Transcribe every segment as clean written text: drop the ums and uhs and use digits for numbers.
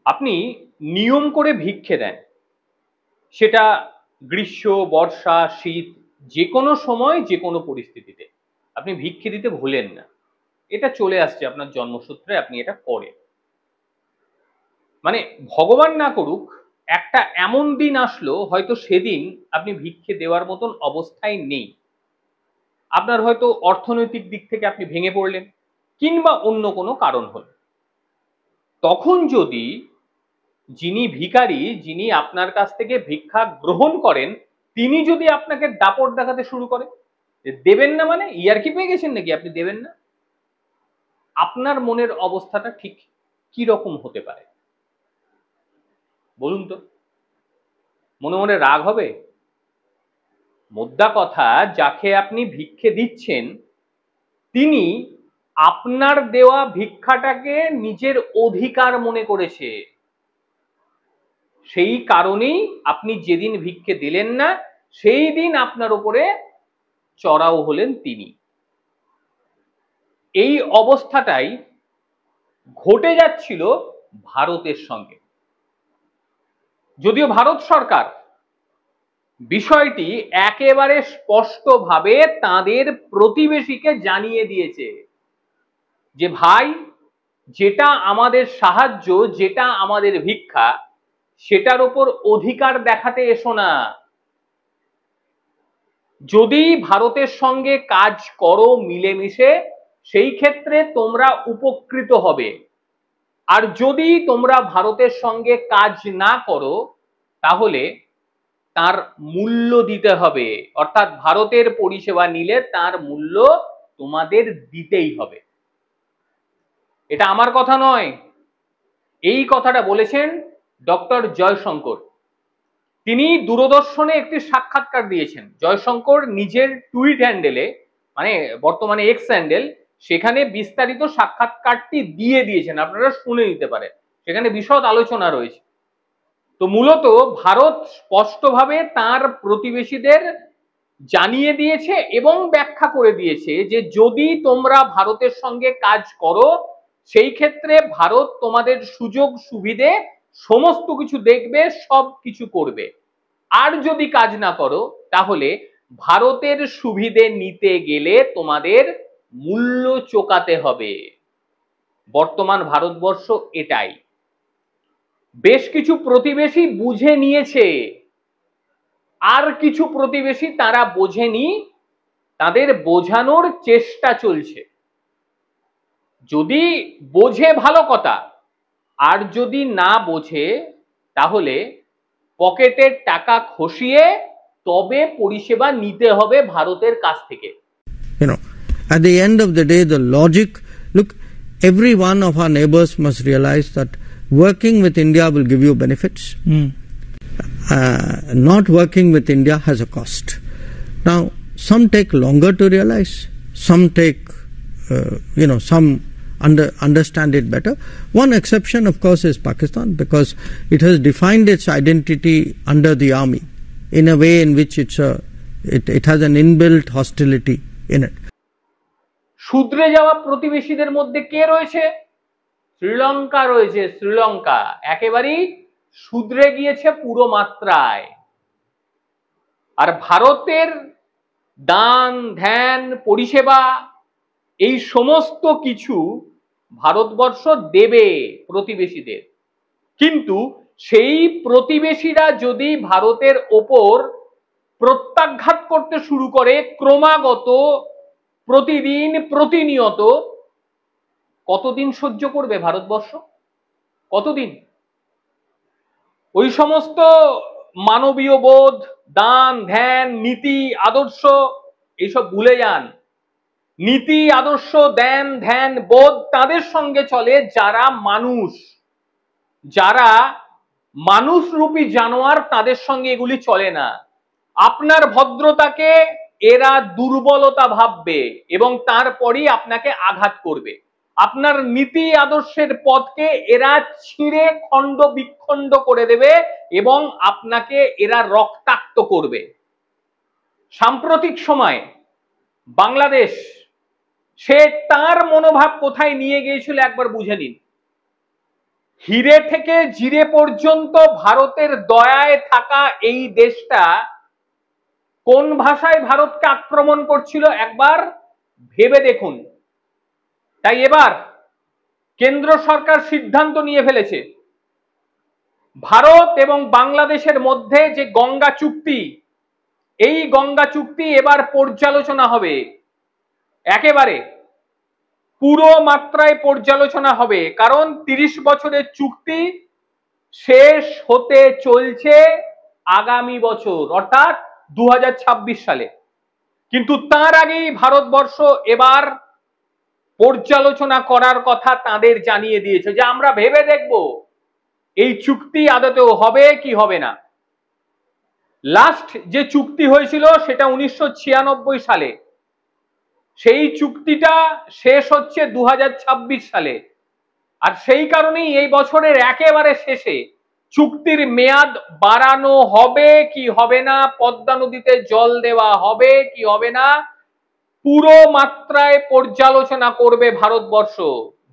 আপনি নিয়ম করে ভিক্ষে দেন, সেটা গ্রীষ্ম, বর্ষা, শীত, যে কোনো সময় যে কোনো পরিস্থিতিতে আপনি ভিক্ষে দিতে ভুলেন না। এটা চলে আসছে আপনার জন্মসূত্রে, আপনি এটা করেন। মানে ভগবান না করুক, একটা এমন দিন আসলো হয়তো সেদিন আপনি ভিক্ষে দেওয়ার মতন অবস্থায় নেই। আপনার হয়তো অর্থনৈতিক দিক থেকে আপনি ভেঙে পড়লেন, কিংবা অন্য কোনো কারণ হলো। তখন যদি যিনি ভিখারি, যিনি আপনার কাছ থেকে ভিক্ষা গ্রহণ করেন, তিনি যদি আপনাকে দাপট দেখাতে শুরু করে যে দেবেন না, মানে ইয়ার্কি পেয়ে গেছেন নাকি আপনি দেবেন না, আপনার মনের অবস্থাটা ঠিক কি রকম হতে পারে বলুন তো? মনে মনে রাগ হবে? মোদ্দা কথা, যাকে আপনি ভিক্ষে দিচ্ছেন তিনি আপনার দেওয়া ভিক্ষাটাকে নিজের অধিকার মনে করেছে। সেই কারণেই আপনি যেদিন ভিক্ষে দিলেন না, সেই দিন আপনার উপরে চড়াও হলেন তিনি। এই অবস্থাটাই ঘটে যাচ্ছিল ভারতের সঙ্গে। যদিও ভারত সরকার বিষয়টি একেবারে স্পষ্টভাবে তাদের প্রতিবেশীকে জানিয়ে দিয়েছে যে ভাই, যেটা আমাদের সাহায্য, যেটা আমাদের ভিক্ষা, সেটার উপর অধিকার দেখাতে এসো না। যদি ভারতের সঙ্গে কাজ করো মিলেমিশে, সেই ক্ষেত্রে তোমরা উপকৃত হবে। আর যদি তোমরা ভারতের সঙ্গে কাজ না করো, তাহলে তার মূল্য দিতে হবে। অর্থাৎ ভারতের পরিষেবা নিলে তার মূল্য তোমাদের দিতেই হবে। এটা আমার কথা নয়, এই কথাটা বলেছেন ডক্টর জয়শঙ্কর। তিনি দূরদর্শনে একটি সাক্ষাৎকার দিয়েছেন। জয়শঙ্কর নিজের টুইট হ্যান্ডেলে, মানে বর্তমানে এক্স হ্যান্ডেল, সেখানে বিস্তারিত সাক্ষাৎকারটি দিয়ে দিয়েছেন, আপনারা শুনে নিতে পারেন, সেখানে বিশদ আলোচনা রয়েছে। তো মূলত ভারত স্পষ্টভাবে তার প্রতিবেশীদের জানিয়ে দিয়েছে এবং ব্যাখ্যা করে দিয়েছে যে যদি তোমরা ভারতের সঙ্গে কাজ করো, সেই ক্ষেত্রে ভারত তোমাদের সুযোগ সুবিধে সমস্ত কিছু দেখবে, সব কিছু করবে। আর যদি কাজ না করো, তাহলে ভারতের সুবিধে নিতে গেলে তোমাদের মূল্য চোকাতে হবে। বর্তমান ভারতবর্ষ এটাই। বেশ কিছু প্রতিবেশী বুঝে নিয়েছে, আর কিছু প্রতিবেশী তারা বোঝেনি, তাদের বোঝানোর চেষ্টা চলছে। যদি বোঝে ভালো কথা, আর যদি না বোঝে তাহলে পকেটের টাকা খসিয়ে তবে পরিষেবা নিতে হবে ভারতের কাছ থেকে। At the end of the day, the logic, look, every one of our neighbors must realize that working with India will give you benefits. Not working with India has a cost. Now, some take longer to realize, some take, some understand it better. One exception, of course, is Pakistan, because it has defined its identity under the army in a way in which it has an inbuilt hostility in it. শুধরে যাওয়া প্রতিবেশীদের মধ্যে কে রয়েছে? শ্রীলঙ্কা রয়েছে। শ্রীলঙ্কা একেবারেই শুধরে গিয়েছে পুরো মাত্রায়। আর ভারতের দান ধ্যান পরিষেবা এই সমস্ত কিছু ভারতবর্ষ দেবে প্রতিবেশীদের, কিন্তু সেই প্রতিবেশীরা যদি ভারতের ওপর প্রত্যাঘাত করতে শুরু করে ক্রমাগত, প্রতিদিন, প্রতিনিয়ত, কতদিন সহ্য করবে ভারতবর্ষ? কতদিন? ওই সমস্ত মানবীয় বোধ, দান ধ্যান, নীতি আদর্শ এইসব ভুলে যান। নীতি আদর্শ, দান ধ্যান, বোধ তাদের সঙ্গে চলে যারা মানুষ, যারা মানুষরূপী জানোয়ার, তাদের সঙ্গে এগুলি চলে না। আপনার ভদ্রতাকে এরা দুর্বলতা ভাববে এবং তারপরই আপনাকে আঘাত করবে। আপনার নীতি আদর্শের পথকে এরা ছিঁড়ে খণ্ড বিখণ্ড করে দেবে এবং আপনাকে এরা রক্তাক্ত করবে। সাম্প্রতিক সময়ে বাংলাদেশ, সে তার মনোভাব কোথায় নিয়ে গিয়েছিল একবার বুঝে নিন। হিরে থেকে জিরে পর্যন্ত ভারতের দয়ায় থাকা এই দেশটা কোন ভাষায় ভারতকে আক্রমণ করছিল একবার ভেবে দেখুন। তাই এবার কেন্দ্র সরকার সিদ্ধান্ত নিয়ে ফেলেছে, ভারত এবং বাংলাদেশের মধ্যে যে গঙ্গা চুক্তি, এই গঙ্গা চুক্তি এবার পর্যালোচনা হবে, একেবারে পুরো মাত্রায় পর্যালোচনা হবে। কারণ 30 বছরের চুক্তি শেষ হতে চলছে আগামী বছর, অর্থাৎ 2026 সালে। কিন্তু তার আগেই ভারতবর্ষ এবার পর্যালোচনা করার কথা তাদের জানিয়ে দিয়েছে যে আমরা ভেবে দেখব এই চুক্তি আদতেও হবে কি হবে না। লাস্ট যে চুক্তি হয়েছিল সেটা 1996 সালে, সেই চুক্তিটা শেষ হচ্ছে 2026 সালে। আর সেই কারণেই এই বছরের একেবারে শেষে চুক্তির মেয়াদ বাড়ানো হবে কি হবে না, পদ্মা নদীতে জল দেওয়া হবে কি হবে না, পুরো মাত্রায় পর্যালোচনা করবে ভারতবর্ষ।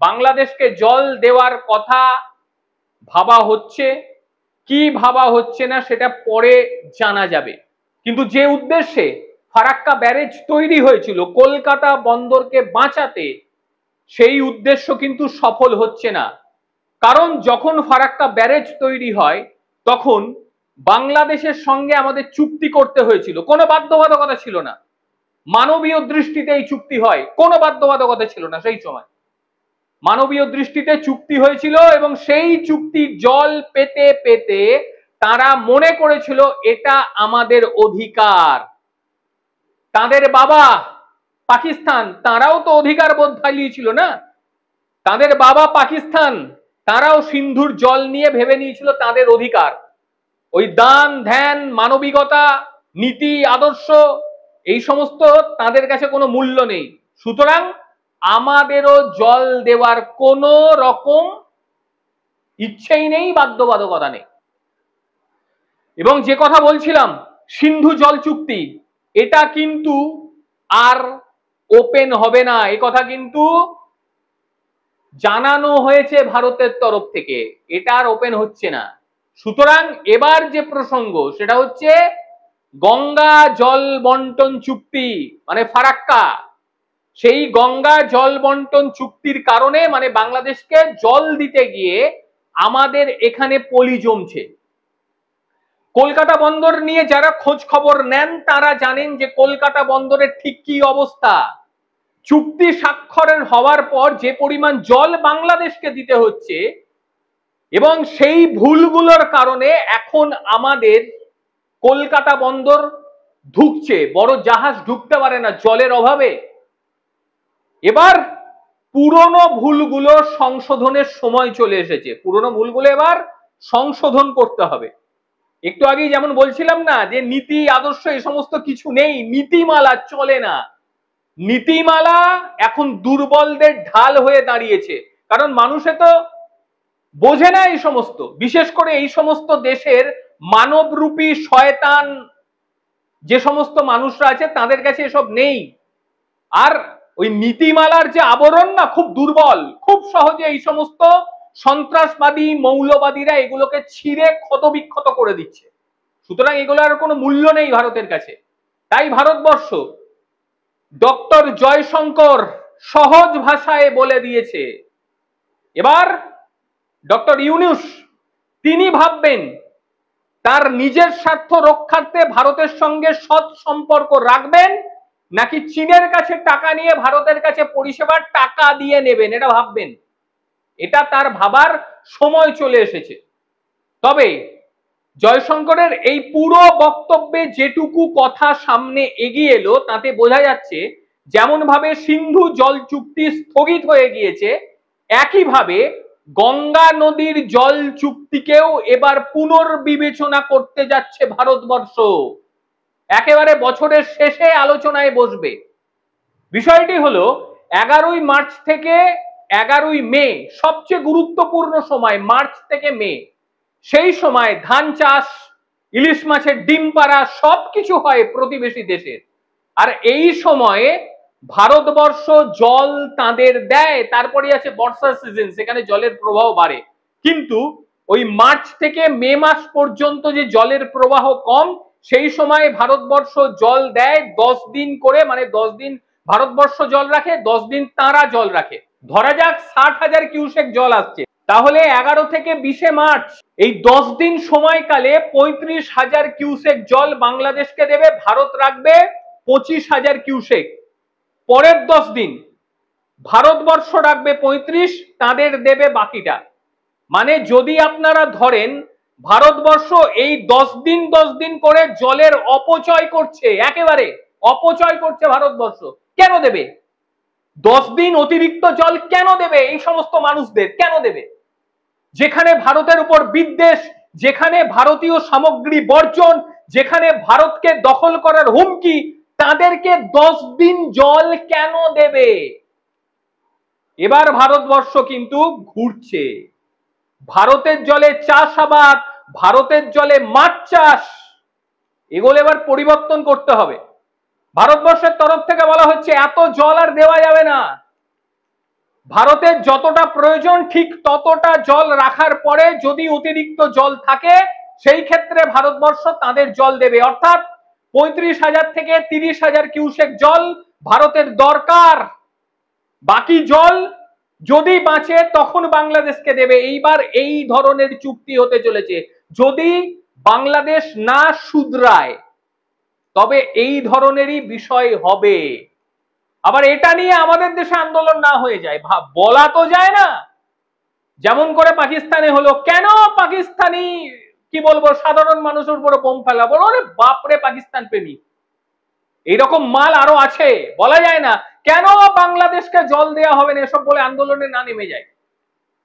বাংলাদেশকে জল দেওয়ার কথা ভাবা হচ্ছে কি ভাবা হচ্ছে না সেটা পরে জানা যাবে। কিন্তু যে উদ্দেশ্যে ফারাক্কা ব্যারেজ তৈরি হয়েছিল কলকাতা বন্দরকে বাঁচাতে, সেই উদ্দেশ্য কিন্তু সফল হচ্ছে না। কারণ যখন ফারাক্কা ব্যারেজ তৈরি হয় তখন বাংলাদেশের সঙ্গে আমাদের চুক্তি করতে হয়েছিল, কোনো বাধ্যবাধকতা ছিল না। মানবীয় দৃষ্টিতে এই চুক্তি হয়, কোনো বাধ্যবাধকতা ছিল না। সেই সময় মানবীয় দৃষ্টিতে চুক্তি হয়েছিল এবং সেই চুক্তি জল পেতে পেতে তারা মনে করেছিল এটা আমাদের অধিকার। তাদের বাবা পাকিস্তান, তারাও তো অধিকার বোধ ফালিয়েছিল না। তাদের বাবা পাকিস্তান, তারাও সিন্ধুর জল নিয়ে ভেবে নিয়েছিল তাদের অধিকার। ওই দান ধ্যান, মানবিকতা, নীতি আদর্শ, এই সমস্ত তাদের কাছে কোনো মূল্য নেই। সুতরাং আমাদেরও জল দেওয়ার কোনো রকম ইচ্ছেই নেই, বাধ্যবাধকতা নেই। এবং যে কথা বলছিলাম সিন্ধু জল চুক্তি, এটা কিন্তু আর ওপেন হবে না, এ কথা কিন্তু জানানো হয়েছে ভারতের তরফ থেকে, এটা আর ওপেন হচ্ছে না। সুতরাং এবার যে প্রসঙ্গ সেটা হচ্ছে গঙ্গা জল বন্টন চুক্তি, মানে ফারাক্কা। সেই গঙ্গা জল বন্টন চুক্তির কারণে মানে বাংলাদেশকে জল দিতে গিয়ে আমাদের এখানে পলি জমছে। কলকাতা বন্দর নিয়ে যারা খোঁজ খবর নেন তারা জানেন যে কলকাতা বন্দরের ঠিক কি অবস্থা। চুক্তি স্বাক্ষরের হওয়ার পর যে পরিমাণ জল বাংলাদেশকে দিতে হচ্ছে এবং সেই ভুলগুলোর কারণে এখন আমাদের কলকাতা বন্দর ঢুকছে, বড় জাহাজ ঢুকতে পারে না জলের অভাবে। এবার পুরনো ভুলগুলো সংশোধনের সময় চলে এসেছে, পুরনো ভুলগুলো এবার সংশোধন করতে হবে। একটু আগেই যেমন বলছিলাম না যে নীতি আদর্শ এই সমস্ত কিছু নেই, নীতিমালা চলে না। নীতিমালা এখন দুর্বলদের ঢাল হয়ে দাঁড়িয়েছে, কারণ মানুষে তো বোঝে না এই সমস্ত, বিশেষ করে এই সমস্ত দেশের মানবরূপী শয়তান যে সমস্ত মানুষরা আছে তাদের কাছে এসব নেই। আর ওই নীতিমালার যে আবরণ না খুব দুর্বল, খুব সহজে এই সমস্ত সন্ত্রাসবাদী মৌলবাদীরা এগুলোকে ছিঁড়ে ক্ষতবিক্ষত করে দিচ্ছে। সুতরাং এগুলোর কোনো মূল্য নেই ভারতের কাছে। তাই ভারতবর্ষ ডক্টর জয়শঙ্কর সহজ ভাষায় বলে দিয়েছে, এবার ডক্টর ইউনূস তিনি ভাববেন তার নিজের স্বার্থ রক্ষার্থে ভারতের সঙ্গে সৎ সম্পর্ক রাখবেন নাকি চীনের কাছে টাকা নিয়ে ভারতের কাছে পরিষেবার টাকা দিয়ে নেবেন, এটা ভাববেন। এটা তার ভাবার সময় চলে এসেছে। তবে জয়শঙ্করের এই পুরো বক্তব্যে যেটুকু কথা সামনে এগিয়ে এলো তাতে বোঝা যাচ্ছে যেমন ভাবে সিন্ধু জল চুক্তি স্থগিত হয়ে গিয়েছে, একইভাবে গঙ্গা নদীর জল চুক্তিকেও এবার পুনর্বিবেচনা করতে যাচ্ছে ভারতবর্ষ। একেবারে বছরের শেষে আলোচনায় বসবে। বিষয়টি হলো 11ই মার্চ থেকে 11ই মে সবচেয়ে গুরুত্বপূর্ণ সময়, মার্চ থেকে মে। সেই সময় ধান চাষ, ইলিশ মাছের ডিম পাড়া সবকিছু হয় প্রতিবেশী দেশের। আর এই সময়ে ভারতবর্ষ জল তাদের দেয়। তারপরে আছে বর্ষার সিজন, সেখানে জলের প্রবাহ বাড়ে। কিন্তু ওই মার্চ থেকে মে মাস পর্যন্ত যে জলের প্রবাহ কম, সেই সময় ভারতবর্ষ জল দেয় 10 দিন করে, মানে 10 দিন ভারতবর্ষ জল রাখে, 10 দিন তারা জল রাখে। ধরা যাক 60,000 কিউসেক জল আসছে, তাহলে 11 থেকে 20 মার্চ এই 10 দিন সময়কালে 35,000 কিউসেক জল বাংলাদেশকে দেবে, ভারত রাখবে 25,000 কিউসেক। পরের 10 দিন ভারতবর্ষ রাখবে 35, তাদের দেবে বাকিটা। মানে যদি আপনারা ধরেন ভারতবর্ষ এই 10 দিন করে জলের অপচয় করছে, একেবারে অপচয় করছে ভারতবর্ষ, কেন দেবে? 10 দিন অতিরিক্ত জল কেন দেবে? এই সমস্ত মানুষদের কেন দেবে? যেখানে ভারতের উপর বিদ্বেষ, যেখানে ভারতীয় সামগ্রী বর্জন, যেখানে ভারতকে দখল করার হুমকি, তাদেরকে 10 দিন জল কেন দেবে? এবার ভারতবর্ষ কিন্তু ঘুরছে। ভারতের জলে চাষাবাদ, ভারতের জলে মাছ চাষ, এগুলো এবার পরিবর্তন করতে হবে। ভারতবর্ষের তরফ থেকে বলা হচ্ছে এত জল আর দেওয়া যাবে না, ভারতের যতটা প্রয়োজন ঠিক ততটা জল রাখার পরে যদি অতিরিক্ত জল থাকে সেই ক্ষেত্রে ভারতবর্ষ তাদের জল দেবে। অর্থাৎ 35,000 থেকে 30,000 কিউসেক জল ভারতের দরকার, বাকি জল যদি বাঁচে তখন বাংলাদেশকে দেবে। এইবার এই ধরনের চুক্তি হতে চলেছে। যদি বাংলাদেশ না শুধরায় তবে এই ধরনেরই বিষয় হবে। আবার এটা নিয়ে আমাদের দেশে আন্দোলন না হয়ে যায়, বলা তো যায় না, যেমন করে পাকিস্তানে হলো। কেন পাকিস্তানি কি বলবো সাধারণ মানুষের উপরে বোম ফেলা, বলো রে বাপরে পাকিস্তান প্রেমী, এইরকম মাল আরো আছে, বলা যায় না। কেন বাংলাদেশকে জল দেওয়া হবে না এসব বলে আন্দোলনে না নেমে যায়?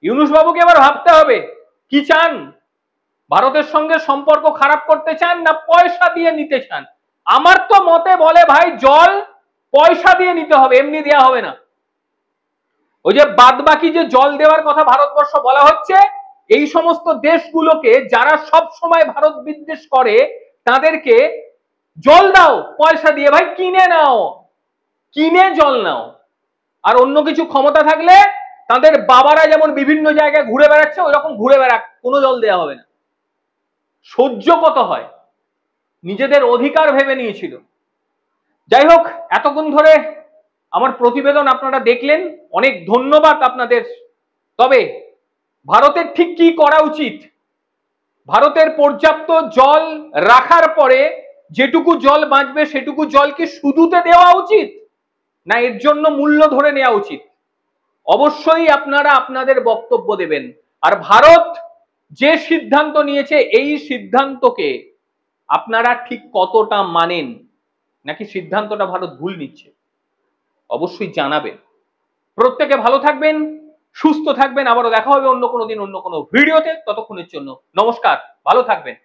ইউনূস বাবুকে এবার ভাবতে হবে কি চান, ভারতের সঙ্গে সম্পর্ক খারাপ করতে চান না পয়সা দিয়ে নিতে চান? আমার তো মতে বলে ভাই জল পয়সা দিয়ে নিতে হবে, এমনি দেওয়া হবে না। ওই যে বাদ বাকি যে জল দেওয়ার কথা ভারতবর্ষ বলা হচ্ছে, এই সমস্ত দেশগুলোকে যারা সব সময় ভারত বিদ্বেষ করে তাদেরকে জল দাও পয়সা দিয়ে, ভাই কিনে নাও, কিনে জল নাও। আর অন্য কিছু ক্ষমতা থাকলে তাদের বাবারা যেমন বিভিন্ন জায়গায় ঘুরে বেড়াচ্ছে ওইরকম ঘুরে বেড়াক, কোনো জল দেওয়া হবে না। সহ্য কত হয়, নিজেদের অধিকার ভেবে নিয়েছিল। যাই হোক, এতক্ষণ ধরে আমার প্রতিবেদন আপনারা দেখলেন, অনেক ধন্যবাদ আপনাদের। তবে ভারতের ঠিক কি করা উচিত? ভারতের পর্যাপ্ত জল রাখার পরে যেটুকু জল বাঁচবে সেটুকু জল কি শুধুতে দেওয়া উচিত, না এর জন্য মূল্য ধরে নেওয়া উচিত? অবশ্যই আপনারা আপনাদের বক্তব্য দেবেন। আর ভারত যে সিদ্ধান্ত নিয়েছে এই সিদ্ধান্তকে আপনারা ঠিক কতটা মানেন, নাকি সিদ্ধান্তটা ভারত ভুল নিচ্ছে, অবশ্যই জানাবেন। প্রত্যেকে ভালো থাকবেন, সুস্থ থাকবেন। আবারও দেখা হবে অন্য কোনো দিন অন্য কোনো ভিডিওতে। ততক্ষণের জন্য নমস্কার, ভালো থাকবেন।